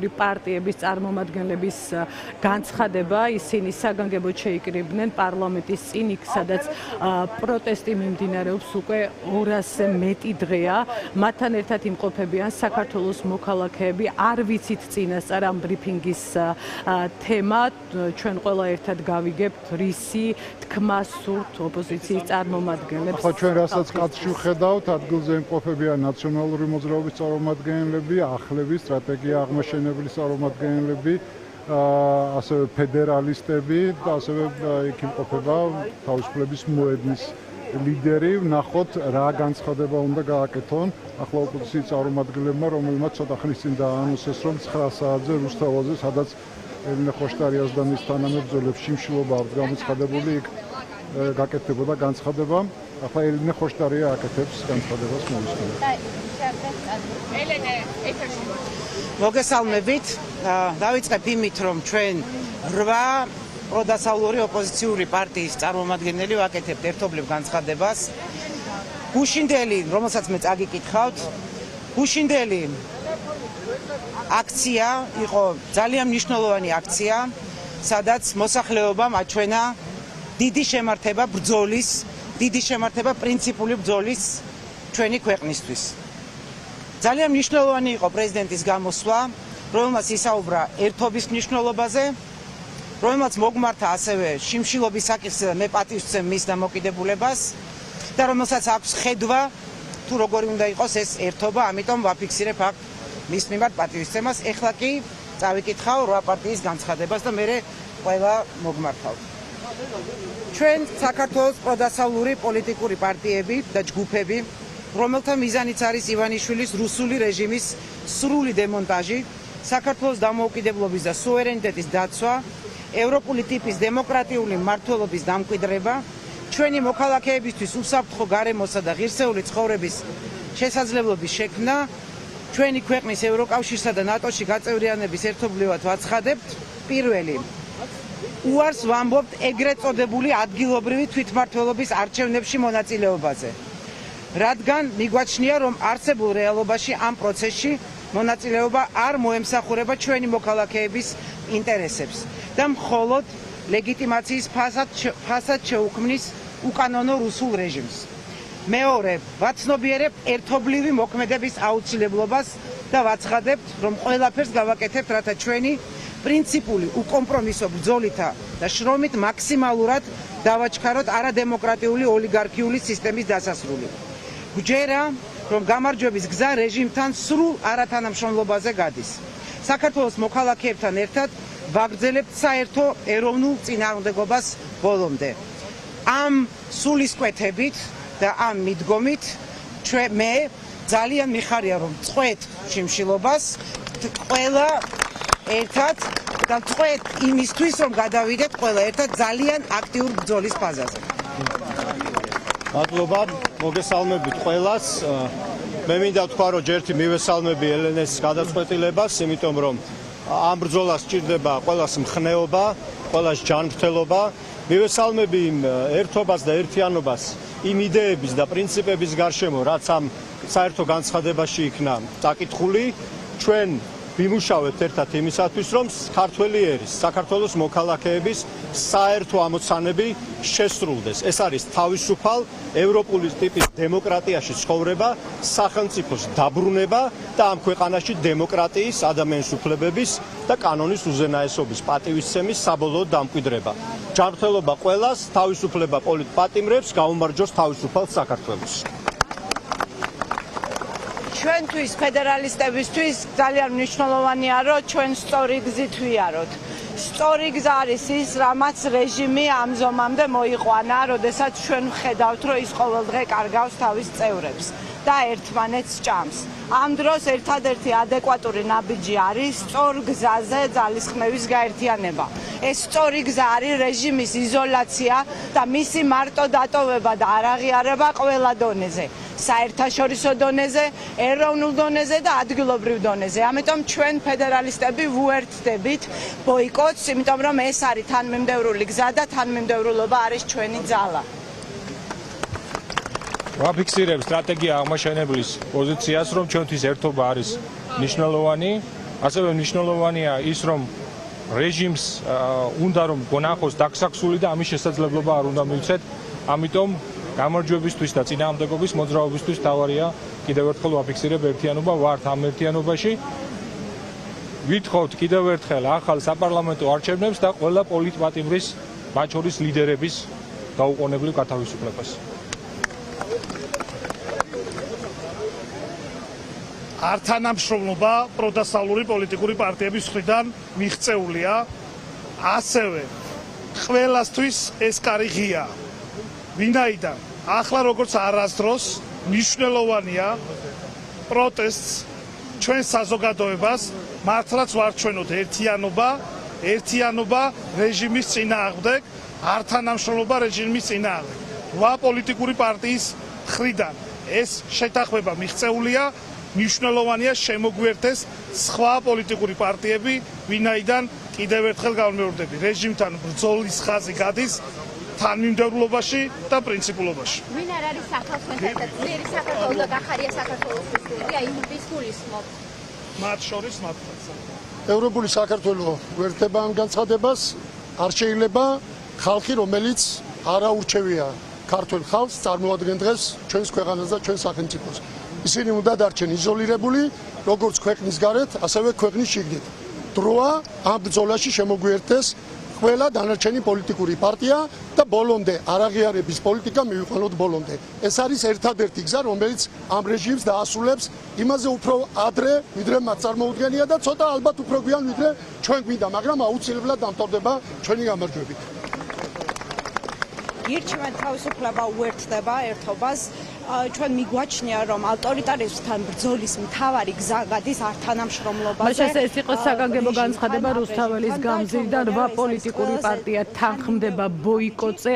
პარტიების წარმომადგენლების განცხადება, ისინი საგანგებოდ შეიკრიბნენ პარლამენტის წინ, იქ სადაც პროტესტი მიმდინარეობს უკვე 200-ზე მეტი დღეა. მათთან ერთად იმყოფებიან საქართველოს მოქალაქეები. არ ვიცით წინასწარ ამ ბრიფინგის თემა, ჩვენ ყველა ერთად გავიგებთ რისი თქმა სურთ ოპოზიციის წარმომადგენლებს. ხო, ჩვენ რასაც კაცში ვხედავთ, ადგილზე იმყოფებიან ნაციონალური მოძრაობის წარმომადგენლები, ახლები, სტრატეგია აღმაშენებლის წარმომადგენლები, ასევე ფედერალისტები და ასევე იქ იმყოფება თავისუფლების მოედნის ლიდერი. ვნახოთ რა განცხადება უნდა გააკეთონ ახლა ოპოზიციის წარმომადგენლებმა, რომელმაც ცოტა ხნის წინ დაანონსეს, რომ 9 საათზე რუსთაველზე, სადაც ელენე ხოშტარიას და მის თანამებრძოლებს შიმშილობა აქვს გამოცხადებული, იქ გაკეთდებოდა განცხადება. ახლა ელენე ხოშტარია აკეთებს განცხადებას მოვისმინეთ. მოგესალმებით. დავიწყებ იმით, რომ ჩვენ 8 პროდასავლური ოპოზიციური პარტიის წარმომადგენელი ვაკეთებთ ერთობლივ განცხადებას. გუშინდელი, რომელსაც მე წაგიკითხავთ, გუშინდელი აქცია იყო ძალიან მნიშვნელოვანი აქცია, სადაც მოსახლეობამ აჩვენა დიდი შემართება ბრძოლის, დიდი შემართება პრინციპული ბრძოლის ჩვენი ქვეყნისთვის. ძალიან მნიშვნელოვანი იყო პრეზიდენტის გამოსვლა, რომელმაც ისაუბრა ერთობის მნიშვნელობაზე, რომელმაც მოგმართა ასევე შიმშილობის საკითხზე და მე პატივს ვცემ მის დამოკიდებულებას და რომელსაც აქვს ხედვა თუ როგორი უნდა იყოს ეს ერთობა, ამიტომ ვაფიქსირებ აქ მის მიმართ პატივისცემას. ეხლა კი წავიკითხავ 8 პარტიის განცხადებას და მე ყველა მოგმართავთ. ჩვენ საქართველოს პროდასავლური პოლიტიკური პარტიები და ჯგუფები, რომელთა მიზანიც არის ივანიშვილის რუსული რეჟიმის სრული დემონტაჟი, საქართველოს დამოუკიდებლობის და სუვერენიტეტის დაცვა, ევროპული ტიპის დემოკრატიული მმართველობის დამკვიდრება, ჩვენი მოქალაქეებისთვის უსაფრთხო გარემოსა და ღირსეული ცხოვრების შესაძლებლობის შექმნა, ჩვენი ქვეყნის ევროკავშირსა და ნატოში გაწევრიანების ერთობლივად ვაცხადებთ. პირველი, უარს ვამბობთ ეგრეთ წოდებული ადგილობრივი თვითმმართველობის არჩევნებში მონაწილეობაზე, რადგან მიგვაჩნია, რომ არსებულ რეალობაში ამ პროცესში მონაწილეობა არ მოემსახურება ჩვენი მოქალაქეების ინტერესებს და მხოლოდ ლეგიტიმაციის ფასად შეუქმნის უკანონო რუსულ რეჟიმს. მეორე, ვაცნობიერებთ ერთობლივი მოქმედების აუცილებლობას და ვაცხადებთ, რომ ყველაფერს გავაკეთებთ, რათა ჩვენი პრინციპული უკომპრომისო ბრძოლითა და შრომით მაქსიმალურად დავაჩქაროთ არადემოკრატიული ოლიგარქიული სისტემის დასასრული. გვჯერა, რომ გამარჯვების გზა რეჟიმთან სრულ არათანამშრომლობაზე გადის. საქართველოს მოქალაქეებთან ერთად ვაგრძელებთ საერთო ეროვნულ წინააღმდეგობას ბოლომდე. ამ სულისკვეთებით და ამ მიდგომით მე ძალიან მიხარია, რომ წყვეთ შიმშილობას ყველა ერთად და წყვეთ იმისთვის, რომ გადავიდეთ ყველა ერთად ძალიან აქტიურ ბრძოლის ფაზაზე. მადლობა, მოგესალმებით ყველას. მე მინდა თქვა, რომ ჯერთი მივესალმები ელენეს გადაწყვეტილებას, იმიტომ რომ ამ ბრძოლას სჭირდება ყველას მხნეობა, ყველას ჯანმრთელობა. მივესალმები იმ ერთობას და ერთიანობას, იმ იდეების და პრინციპების გარშემო, რაც ამ საერთო განცხადებაში იქნა წაკითხული. ჩვენ ვიმუშავებთ ერთად იმისათვის, რომ ქართველი ერის, საქართველოს მოქალაქეების საერთო ამოცანები შესრულდეს. ეს არის თავისუფალ ევროპული ტიპის დემოკრატიაში ცხოვრება, სახელმწიფოს დაბრუნება და ამ ქვეყანაში დემოკრატიის, ადამიანის უფლებების და კანონის უზენაესობის პატივისცემის საბოლოო დამკვიდრება. ჯანმრთელობა ყველას, თავისუფლება პოლიტპატიმრებს, გაუმარჯოს თავისუფალ საქართველოს. ჩვენთვის ფედერალისტებისთვის ძალიან მნიშვნელოვანია, რომ ჩვენ სწორი გზით ვიაროთ. სწორი გზა არის ის, რამაც რეჟიმი ამ ზომამდე მოიყვანა, როდესაც ჩვენ ვხედავთ, რომ ის ყოველდღე კარგავს თავის წევრებს და ერთმანეთს ჭამს. ამ დროს ერთადერთი ადეკვატური ნაბიჯი არის სწორ გზაზე ძალისხმევის გაერთიანება. ეს სწორი გზა არის რეჟიმის იზოლაცია და მისი მარტო დატოვება და არაღიარება ყველა დონეზე. საერთაშორისო დონეზე, ეროვნულ დონეზე და ადგილობრივ დონეზე. ამიტომ ჩვენ ფედერალისტები ვუერთდებით ბოიკოტს, იმიტომ რომ ეს არის თანმიმდევრული გზა და თანმიმდევრულობა არის ჩვენი ძალა. ვაფიქსირებ სტრატეგია აღმაშენებლის პოზიციას, რომ ჩვენთვის ერთობა არის მნიშვნელოვანი ასევე მნიშვნელოვანია ის, რომ რეჟიმს უნდა რომ გონახოს დაგსაქსული და ამის შესაძლებლობა არ უნდა მივცეთ. ამიტომ გამარჯვებისთვის და წინააღმდეგობის მოძრაობისთვის თავარია კიდევ ერთხელ ვაფიქსირებ ერთიანობა, ვართ ამ ერთიანობაში. ვითხოვთ კიდევ ერთხელ ახალ საპარლამენტო არჩევნებს და ყველა პოლიტპატიმრის, მათ შორის ლიდერების გაუყონებლივ გათავისუფლებას. ართანამშრომლობა პროდასავლური პოლიტიკური პარტიების მხრიდან მიღწეულია, ასევე ყველასთვის ეს კარი ღია. ვინაიდან ახლა როგორც არასდროს მნიშვნელოვანია პროტესტს ჩვენ საზოგადოებას მართლაც ვარჩვენოთ ერთიანობა რეჟიმის წინააღმდეგ, ართანამშრომლობა რეჟიმის წინააღმდეგ. 8 პოლიტიკური პარტიის მხრიდან ეს შეთანხმება მიღწეულია. მნიშვნელოვანია შემოგვერთეს სხვა პოლიტიკური პარტიები, ვინაიდან კიდევ ერთხელ გავმეორდები, რეჟიმთან ბრძოლის ხაზი გადის თანმიმდევრულობაში და პრინციპულობაში. ვინ არ არის საქართველოს ძლიერი საქართველოს და გახარია საქართველოსთვის, აი ის გულისხმობთ. მათ შორის მათაც. ევროპული საქართველო ვერთება ამ განცხადებას, არ შეიძლება ხალხი, რომელიც არაურჩევია ქართულ ხალხს, წარმოადგენს დღეს ჩვენს ქვეყანას და ჩვენს სახელმწიფოს. ისინი უნდა დარჩენ იზოლირებული, როგორც ქვეყნის გარეთ, ასევე ქვეყნის შიგნით. დროა ამ ბრძოლაში შემოგვიერთდეს ყველა დანარჩენი პოლიტიკური პარტია და ბოლომდე არაღიარების პოლიტიკა მივიყვანოთ ბოლომდე. ეს არის ერთადერთი გზა, რომელიც ამ რეჟიმს დაასრულებს იმაზე უფრო ადრე, ვიდრე მათ წარმოუდგენია და ცოტა ალბათ უფრო გვიან, ვიდრე ჩვენ გვინდა, მაგრამ აუცილებლად დამთავრდება ჩვენი გამარჯვებით. ირჩევენ თავისუფლება უერთდება ერთობას. ჩვენ მიგვაჩნია, რომ ავტორიტარიზმთან ბრძოლის მთავარი გზა გადის ართანამშრომლობაზე. ეს იყო საგანგებო განცხადება რუსთაველის გამზირიდან 8 პოლიტიკური პარტია თანხმდება ბოიკოტზე.